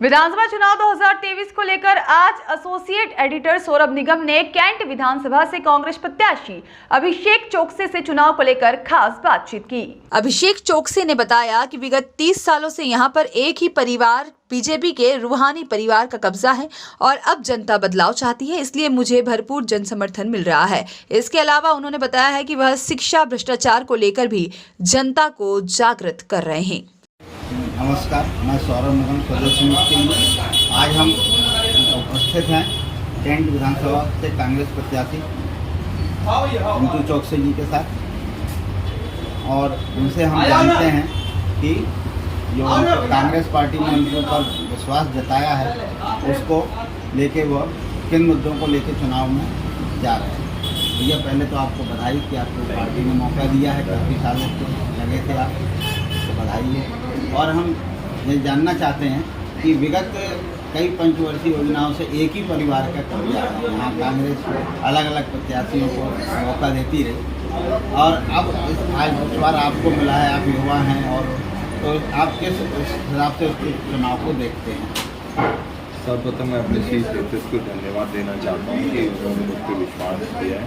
विधानसभा चुनाव 2023 को लेकर आज एसोसिएट एडिटर सौरभ निगम ने कैंट विधानसभा से कांग्रेस प्रत्याशी अभिषेक चोकसी से चुनाव को लेकर खास बातचीत की। अभिषेक चोकसी ने बताया कि विगत 30 सालों से यहां पर एक ही परिवार बीजेपी के रूहानी परिवार का कब्जा है और अब जनता बदलाव चाहती है, इसलिए मुझे भरपूर जन समर्थन मिल रहा है। इसके अलावा उन्होंने बताया है कि वह शिक्षा भ्रष्टाचार को लेकर भी जनता को जागृत कर रहे हैं। नमस्कार, मैं सौरभ निगम सदस्य के लिए आज हम उपस्थित हैं कैंट विधानसभा से कांग्रेस प्रत्याशी अभिषेक चोकसी जी के साथ और उनसे हम जानते हैं कि जो कांग्रेस पार्टी ने उनके ऊपर विश्वास जताया है उसको लेके वह किन मुद्दों को लेके चुनाव में जा रहे हैं। भैया पहले तो आपको बधाई कि आपको पार्टी ने मौका दिया है, काफ़ी सालों से लगे थे आप, तो बधाई है। और हम ये जानना चाहते हैं कि विगत कई पंचवर्षीय योजनाओं से एक ही परिवार का कब्जा है। यहाँ कांग्रेस अलग अलग प्रत्याशियों को मौका देती रही और अब आज बार आपको मिला है, आप युवा हैं और तो आप किस हिसाब से उसके चुनाव को देखते हैं? सर्वप्रथम मैं अपने शीर्ष नेतृत्व को धन्यवाद देना चाहता हूँ कि उन्होंने मुझ पर विश्वास किया है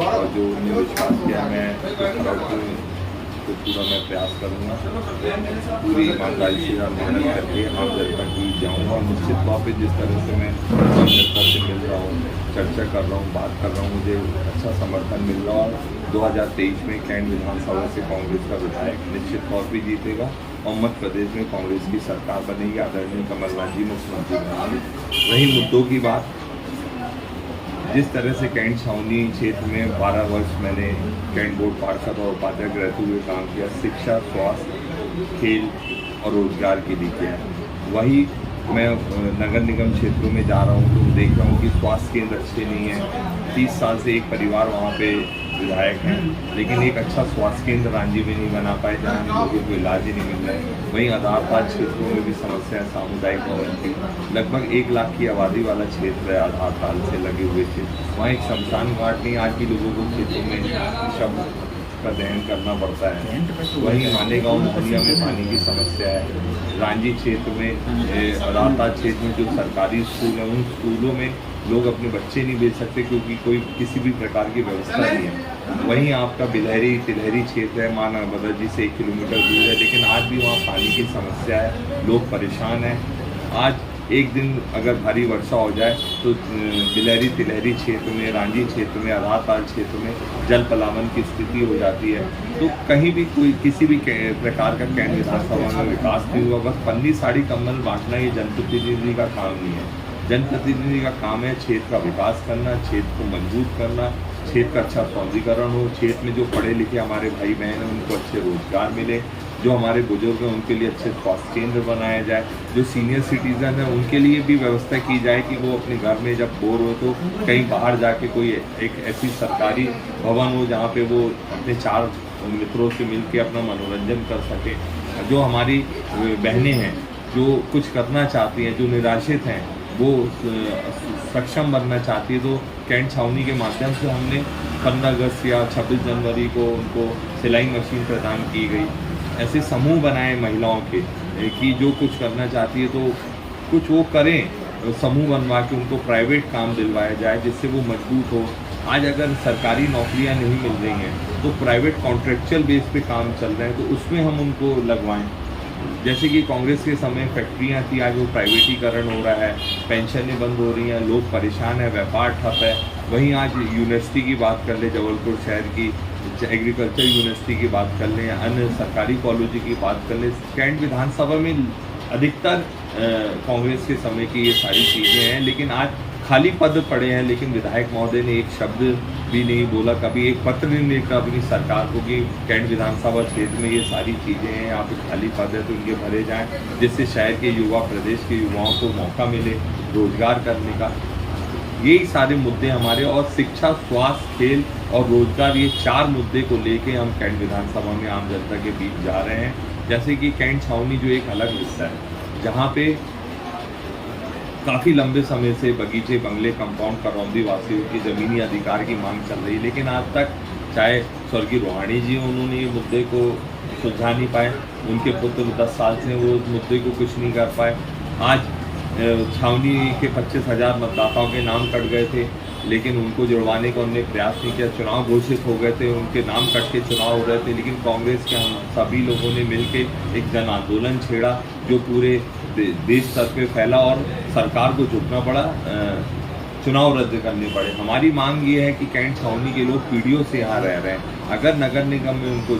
और जो उन्होंने विश्वास किया मैं तो पूरा मैं प्रयास करूँगा, पूरी ईमानदारी से मेहनत करके आम जनता की जाऊँगा। निश्चित तौर पर जिस तरह से मैं आम जनता से मिल रहा हूँ, चर्चा कर रहा हूँ, बात कर रहा हूँ, मुझे अच्छा समर्थन मिल रहा है। 2023 में कैंट विधानसभा से कांग्रेस का विधायक निश्चित तौर पर जीतेगा और मध्य प्रदेश में कांग्रेस की सरकार बनेगी, आदरणीय कमलनाथ जी मुख्यमंत्री बनेंगे। रही मुद्दों की बात, जिस तरह से कैंट छावनी क्षेत्र में 12 वर्ष मैंने कैंट बोर्ड पार्षद और उपाध्यक्ष रहते हुए काम किया, शिक्षा, स्वास्थ्य, खेल और रोजगार के लिए किया है। वही मैं नगर निगम क्षेत्रों में जा रहा हूँ तो देख रहा हूँ कि स्वास्थ्य केंद्र अच्छे नहीं है। 30 साल से एक परिवार वहाँ पे विधायक हैं, लेकिन एक अच्छा स्वास्थ्य केंद्र रांझी में नहीं बना पाए जहाँ लोगों को इलाज ही नहीं मिल रहा है। वहीं आधारताल क्षेत्रों में भी समस्या है, सामुदायिक भवन की लगभग 1 लाख की आबादी वाला क्षेत्र है आधारताल से लगे हुए क्षेत्र, वहाँ एक शमशान घाट नहीं, आज भी लोगों को खेतों में शव का दहन करना पड़ता है। वहीं मालेगांव मोहनिया में पानी की समस्या है। रांझी क्षेत्र में आधारताल क्षेत्र में जो सरकारी स्कूल है उन स्कूलों में लोग अपने बच्चे नहीं भेज सकते क्योंकि कोई किसी भी प्रकार की व्यवस्था नहीं है। वहीं आपका बिलहरी तिलहरी क्षेत्र है, माँ नर्मदा जी से 1 किलोमीटर दूर है, लेकिन आज भी वहाँ पानी की समस्या है, लोग परेशान हैं। आज एक दिन अगर भारी वर्षा हो जाए तो बिलहरी तिलहरी क्षेत्र में, रांझी क्षेत्र में, आधारताल क्षेत्र में जल पलावन की स्थिति हो जाती है। तो कहीं भी कोई किसी भी प्रकार का कैंट विधानसभा में विकास नहीं हुआ। बस पन्नी साड़ी कम्बल बांटना ये जनप्रतिनिधि का काम नहीं है। जनप्रतिनिधि का काम है क्षेत्र का विकास करना, क्षेत्र को मजबूत करना, क्षेत्र का अच्छा सौंदर्यीकरण हो, क्षेत्र में जो पढ़े लिखे हमारे भाई बहन हैं उनको अच्छे रोजगार मिले, जो हमारे बुजुर्ग हैं उनके लिए अच्छे स्वास्थ्य केंद्र बनाया जाए, जो सीनियर सिटीज़न हैं उनके लिए भी व्यवस्था की जाए कि वो अपने घर में जब बोर हो तो कहीं बाहर जाके कोई एक ऐसी सरकारी भवन हो जहाँ पे वो अपने 4 मित्रों से मिल के अपना मनोरंजन कर सके। जो हमारी बहनें हैं जो कुछ करना चाहती हैं, जो निराश्रित हैं, वो सक्षम बनना चाहती है, तो कैंट छावनी के माध्यम से हमने 15 अगस्त या 26 जनवरी को उनको सिलाई मशीन प्रदान की गई। ऐसे समूह बनाए महिलाओं के कि जो कुछ करना चाहती है तो कुछ वो करें, समूह बनवा के उनको प्राइवेट काम दिलवाया जाए जिससे वो मजबूत हो। आज अगर सरकारी नौकरियां नहीं मिल रही हैं तो प्राइवेट कॉन्ट्रेक्चुअल बेस पे काम चल रहे हैं, तो उसमें हम उनको लगवाएं। जैसे कि कांग्रेस के समय फैक्ट्रियां थी, आज वो प्राइवेटीकरण हो रहा है, पेंशनें बंद हो रही हैं, लोग परेशान हैं, व्यापार ठप है। वहीं आज यूनिवर्सिटी की बात कर ले, जबलपुर शहर की एग्रीकल्चर यूनिवर्सिटी की बात कर लें, अन्य सरकारी कॉलेज की बात कर लें, कैंट विधानसभा में अधिकतर कांग्रेस के समय की ये सारी चीज़ें हैं। लेकिन आज खाली पद पड़े हैं, लेकिन विधायक महोदय ने एक शब्द भी नहीं बोला, कभी एक पत्र नहीं लिखा अपनी सरकार को कि कैंट विधानसभा क्षेत्र में ये सारी चीज़ें हैं, यहाँ पे खाली पद है तो इनके भरे जाएं, जिससे शहर के युवा, प्रदेश के युवाओं को मौका मिले रोजगार करने का। यही सारे मुद्दे हमारे, और शिक्षा, स्वास्थ्य, खेल और रोजगार, ये 4 मुद्दे को लेके हम कैंट विधानसभा में आम जनता के बीच जा रहे हैं। जैसे कि कैंट छावनी जो एक अलग हिस्सा है जहाँ पे काफ़ी लंबे समय से बगीचे, बंगले, कंपाउंड, करौंदी वासियों की ज़मीनी अधिकार की मांग चल रही है, लेकिन आज तक चाहे स्वर्गीय रोहाणी जी उन्होंने ये मुद्दे को सुलझा नहीं पाए, उनके पुत्र 10 साल से वो उस मुद्दे को कुछ नहीं कर पाए। आज छावनी के 25,000 मतदाताओं के नाम कट गए थे, लेकिन उनको जुड़वाने का उन्होंने प्रयास नहीं किया। चुनाव घोषित हो गए थे, उनके नाम कट के चुनाव हो रहे थे, लेकिन कांग्रेस के हम सभी लोगों ने मिलकर एक जन आंदोलन छेड़ा जो पूरे देश स्तर पे फैला और सरकार को झुकना पड़ा, चुनाव रद्द करने पड़े। हमारी मांग ये है कि कैंट छावनी के लोग पीढ़ियों से यहाँ रह रहे हैं, अगर नगर निगम में उनको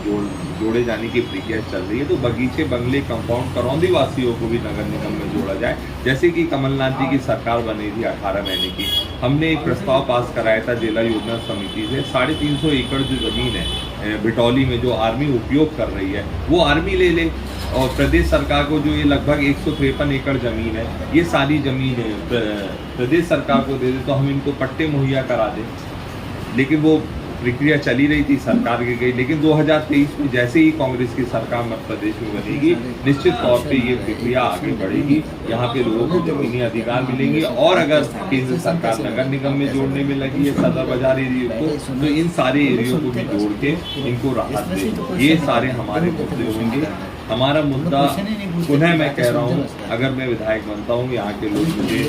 जोड़े जाने की प्रक्रिया चल रही है तो बगीचे, बंगले, कंपाउंड, करौंदी वासियों को भी नगर निगम में जोड़ा जाए, जैसे कि कमलनाथ जी की सरकार बनी थी 18 महीने की। हमने एक प्रस्ताव पास कराया था जिला योजना समिति से, 350 एकड़ जो ज़मीन है बिटौली में जो आर्मी उपयोग कर रही है वो आर्मी ले ले, और प्रदेश सरकार को जो ये लगभग 153 एकड़ ज़मीन है, ये सारी ज़मीन प्रदेश सरकार को दे दे तो हम इनको पट्टे मुहैया करा दें। लेकिन वो प्रक्रिया चली रही थी, सरकार की गई, लेकिन 2023 में जैसे ही कांग्रेस की सरकार मध्य प्रदेश में बनेगी, निश्चित तौर पे ये प्रक्रिया आगे बढ़ेगी, यहाँ पे लोगों को जमीनी अधिकार मिलेंगे। और अगर केंद्र सरकार नगर निगम में जोड़ने में लगी है सदर बाजार एरिया को, तो इन सारे एरियो को भी जोड़ के इनको राहत दे। ये सारे हमारे मुद्दे होंगे। हमारा मुद्दा, पुनः मैं कह रहा हूँ, अगर मैं विधायक बनता हूँ, यहाँ के लोग मुझे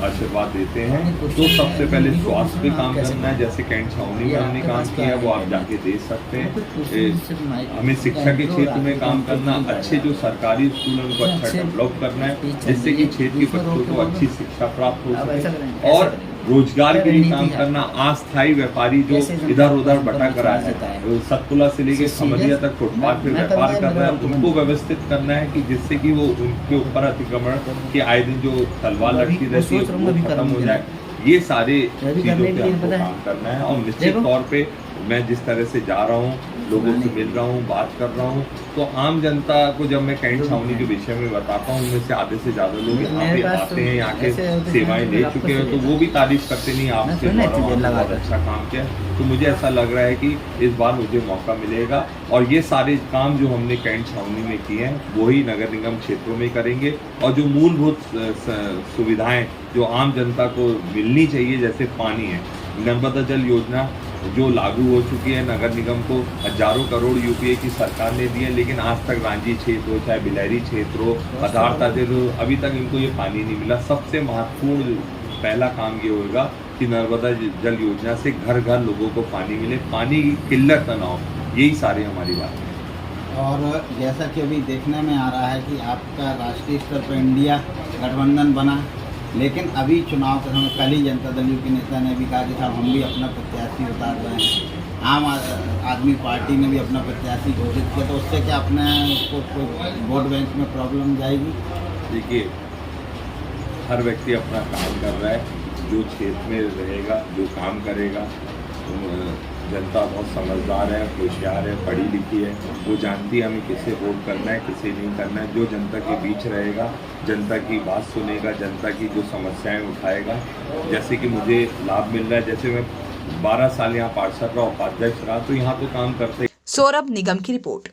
आशीर्वाद देते हैं तो सबसे पहले स्वास्थ्य पे काम करना है, जैसे कैंट छावनी में हमने काम किया वो आप जाके देख सकते हैं। हमें शिक्षा के क्षेत्र में काम करना, अच्छे जो सरकारी स्कूल हैं उनको अच्छा डेवलप करना है, जिससे कि क्षेत्र के बच्चों को अच्छी शिक्षा प्राप्त हो सके, और रोजगार के लिए काम करना। अस्थायी व्यापारी जो इधर उधर भटक रहा है, सतपुला से लेके खमरिया तक फुटपाथ पे व्यापार कर रहा है, उनको व्यवस्थित करना है कि जिससे कि वो उनके ऊपर अतिक्रमण के आए दिन जो तलवार लटकी रहती है वो खत्म हो जाए। ये सारे चीज़ों पे हमको काम करना है। और निश्चित तौर पे मैं जिस तरह से जा रहा हूँ, लोगों से मिल रहा हूँ, बात कर रहा हूँ, तो आम जनता को जब मैं कैंट छावनी के विषय में बताता हूँ, उनमें से आधे से ज़्यादा लोग यहाँ पे आते हैं, यहाँ के सेवाएं ले चुके हैं, तो वो भी तारीफ करते नहीं, आपसे बहुत अच्छा काम किया। तो मुझे ऐसा लग रहा है कि इस बार मुझे मौका मिलेगा, और ये सारे काम जो हमने कैंट छावनी में किए हैं वही नगर निगम क्षेत्रों में करेंगे। और जो मूलभूत सुविधाएं जो आम जनता को मिलनी चाहिए, जैसे पानी है, नर्मदा जल योजना जो लागू हो चुकी है, नगर निगम को हजारों करोड़ यूपीए की सरकार ने दिए, लेकिन आज तक रांझी क्षेत्र हो चाहे बिलहरी क्षेत्र हो, पदार्थ हो, अभी तक इनको ये पानी नहीं मिला। सबसे महत्वपूर्ण पहला काम ये होगा कि नर्मदा जल योजना से घर घर लोगों को पानी मिले, पानी की किल्लत ना हो। यही सारी हमारी बात है। और जैसा कि अभी देखने में आ रहा है कि आपका राष्ट्रीय स्तर पर इंडिया गठबंधन बना, लेकिन अभी चुनाव के समय कल ही जनता दल के नेता ने भी कहा कि साहब हम भी अपना प्रत्याशी उतार रहे हैं। आम आदमी पार्टी ने भी अपना प्रत्याशी घोषित किया, तो उससे क्या अपने को कोई वोट बैंक में प्रॉब्लम जाएगी? देखिए, हर व्यक्ति अपना काम कर रहा है, जो क्षेत्र में रहेगा, जो काम करेगा, जनता बहुत समझदार है, होशियार है, पढ़ी लिखी है, वो जानती है हमें किसे वोट करना है, किसे नहीं करना है। जो जनता के बीच रहेगा, जनता की बात सुनेगा, जनता की जो समस्याएं उठाएगा, जैसे कि मुझे लाभ मिल रहा है, जैसे मैं 12 साल यहाँ पार्षद रहा, उपाध्यक्ष रहा, तो यहाँ तो काम करते। सौरभ निगम की रिपोर्ट।